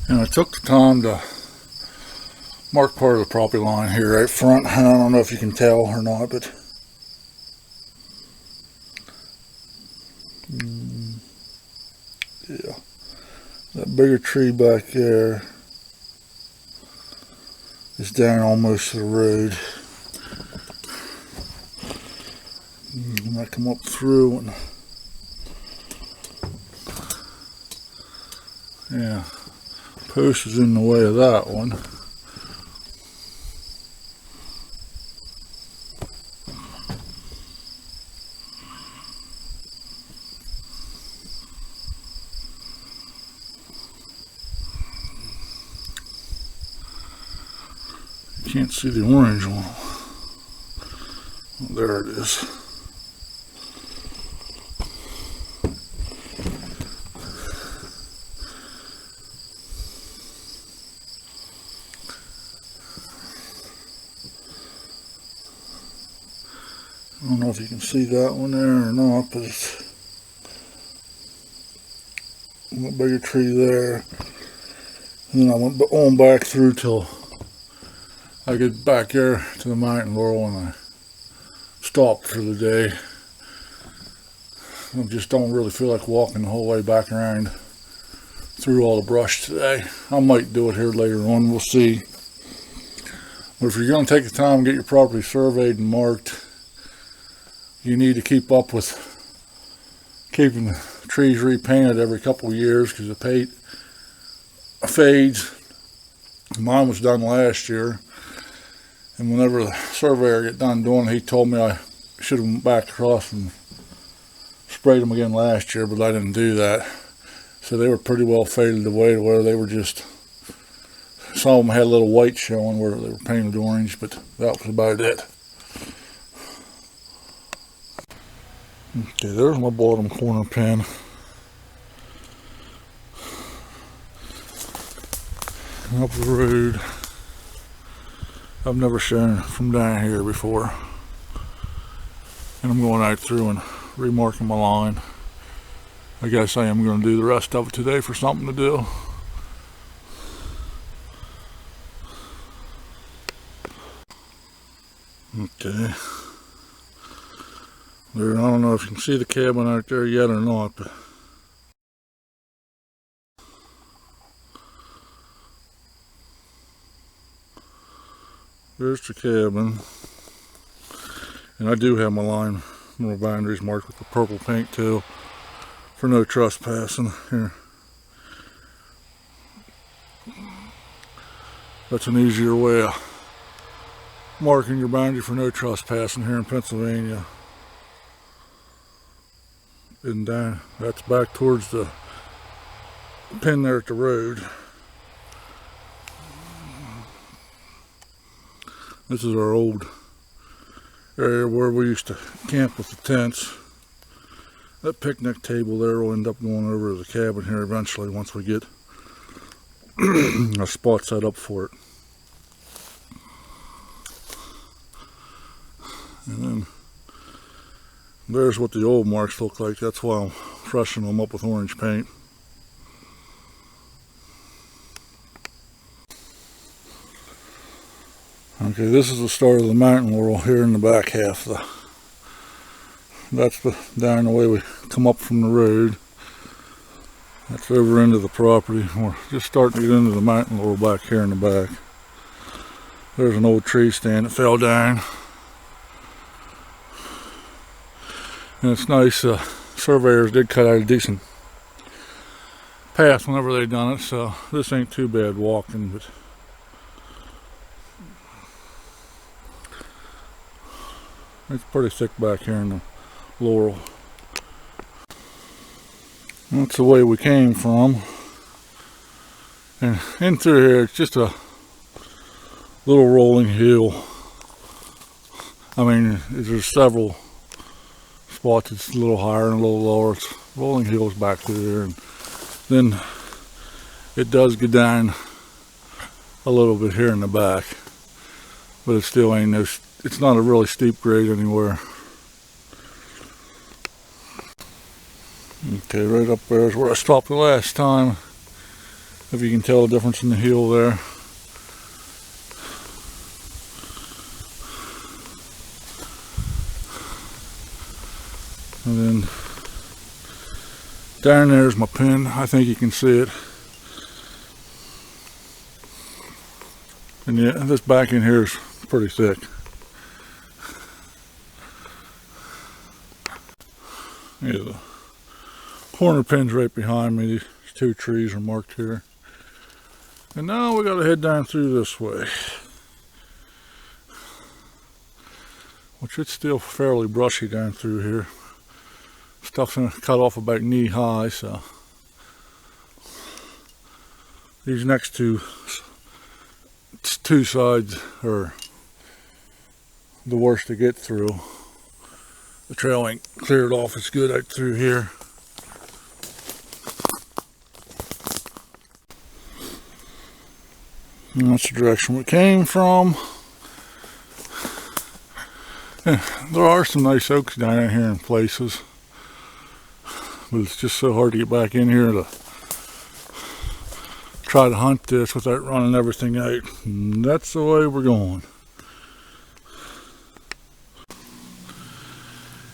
And I took the time to mark part of the property line here right front. I don't know if you can tell or not, but yeah, that bigger tree back there is down almost to the road. And I come up through and yeah, post is in the way of that one. Can't see the orange one. Oh, there it is. I don't know if you can see that one there or not, but it's a bigger tree there. And then I went on back through till I get back there to the mountain laurel and I stopped for the day. I just don't really feel like walking the whole way back around through all the brush today. I might do it here later on, we'll see. But if you're going to take the time and get your property surveyed and marked, you need to keep up with keeping the trees repainted every couple of years because the paint fades. Mine was done last year, and whenever the surveyor got done doing it, he told me I should have went back across and sprayed them again last year, but I didn't do that. So they were pretty well faded away to where they were just, some of them had a little white showing where they were painted orange, but that was about it. Okay, there's my bottom corner pin. And up the road, I've never shown from down here before. And I'm going out through and remarking my line. I guess I am going to do the rest of it today for something to do. Okay. There, I don't know if you can see the cabin out there yet or not, but there's the cabin. And I do have my line, my boundaries marked with the purple paint too, for no trespassing here. That's an easier way of marking your boundary for no trespassing here in Pennsylvania. And down, that's back towards the pin there at the road. This is our old area where we used to camp with the tents. That picnic table there will end up going over to the cabin here eventually once we get a spot set up for it. And then there's what the old marks look like. That's why I'm freshening them up with orange paint. Okay, this is the start of the mountain laurel here in the back half. That's down the way we come up from the road. That's over into the property. We're just starting to get into the mountain laurel back here in the back. There's an old tree stand that fell down. And it's nice, surveyors did cut out a decent path whenever they done it, so this ain't too bad walking, but it's pretty thick back here in the laurel. That's the way we came from. And in through here, it's just a little rolling hill. I mean, there's several spots it's a little higher and a little lower. It's rolling hills back through there, and then it does go down a little bit here in the back, but it still ain't no, it's not a really steep grade anywhere. Okay, right up there is where I stopped the last time. If you can tell the difference in the heel there. And then down there's my pin. I think you can see it. And yeah, this back in here is pretty thick. Yeah, the corner pin's right behind me. These two trees are marked here. And now we gotta head down through this way, which it's still fairly brushy down through here. Stuff's gonna cut off about knee high, so these next two sides are the worst to get through. The trail ain't cleared off as good out through here. And that's the direction we came from. Yeah, there are some nice oaks down in here in places, but it's just so hard to get back in here to try to hunt this without running everything out. And that's the way we're going.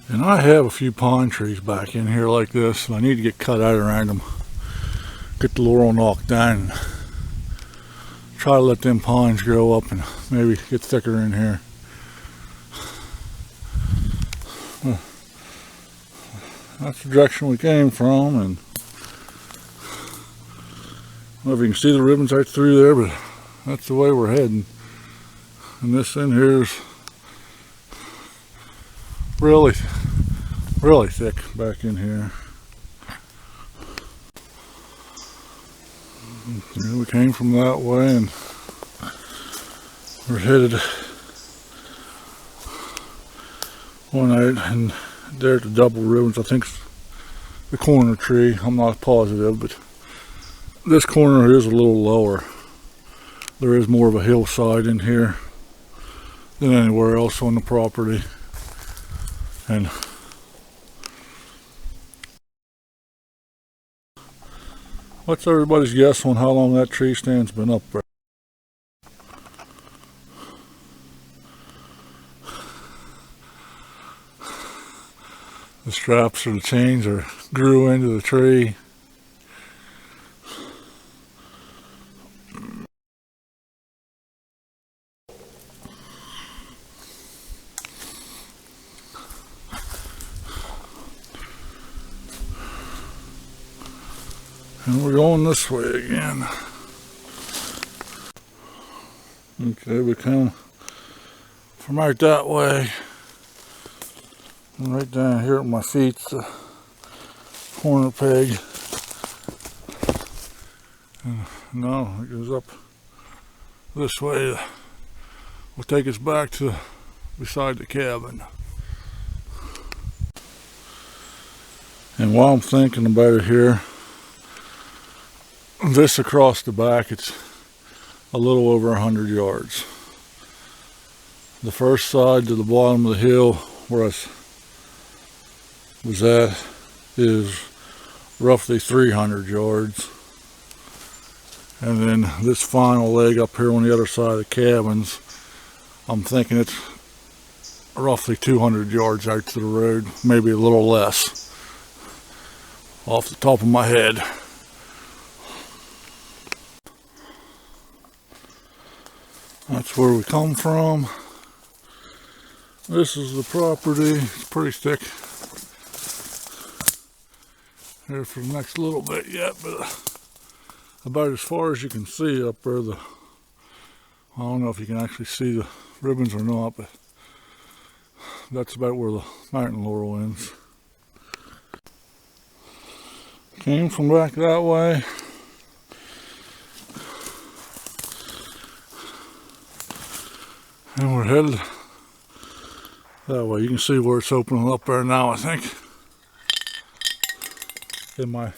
And I have a few pine trees back in here like this, and I need to get cut out around them. Get the laurel knocked down. Try to let them pines grow up and maybe get thicker in here. That's the direction we came from, and I don't know if you can see the ribbons right through there, but that's the way we're heading. And this in here is really thick back in here. Yeah, we came from that way, and we're headed one out, and there at the double ribbons, I think it's the corner tree. I'm not positive, but this corner is a little lower. There is more of a hillside in here than anywhere else on the property. And what's everybody's guess on how long that tree stand's been up there? The straps or the chains grew into the tree. And we're going this way again. Okay, we come from out that way. And right down here at my feet's the corner peg. And now it goes up this way. Will take us back to beside the cabin. And while I'm thinking about it here, this across the back, it's a little over 100 yards. The first side to the bottom of the hill where I was at is roughly 300 yards. And then this final leg up here on the other side of the cabins, I'm thinking it's roughly 200 yards out to the road, maybe a little less, off the top of my head. That's where we come from. This is the property. It's pretty thick here for the next little bit yet, but about as far as you can see up there. I don't know if you can actually see the ribbons or not, but that's about where the mountain laurel ends. Came from back that way. And we're headed that way. You can see where it's opening up there now, I think. And my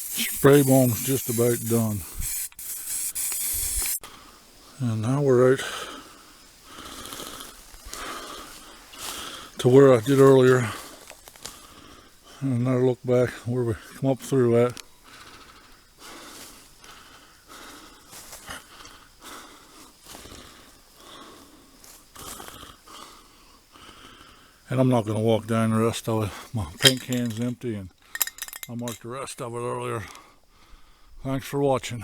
spray bomb's just about done. And now we're out to where I did earlier. And another look back where we come up through at. And I'm not going to walk down the rest of it. My paint can's empty and I marked the rest of it earlier. Thanks for watching.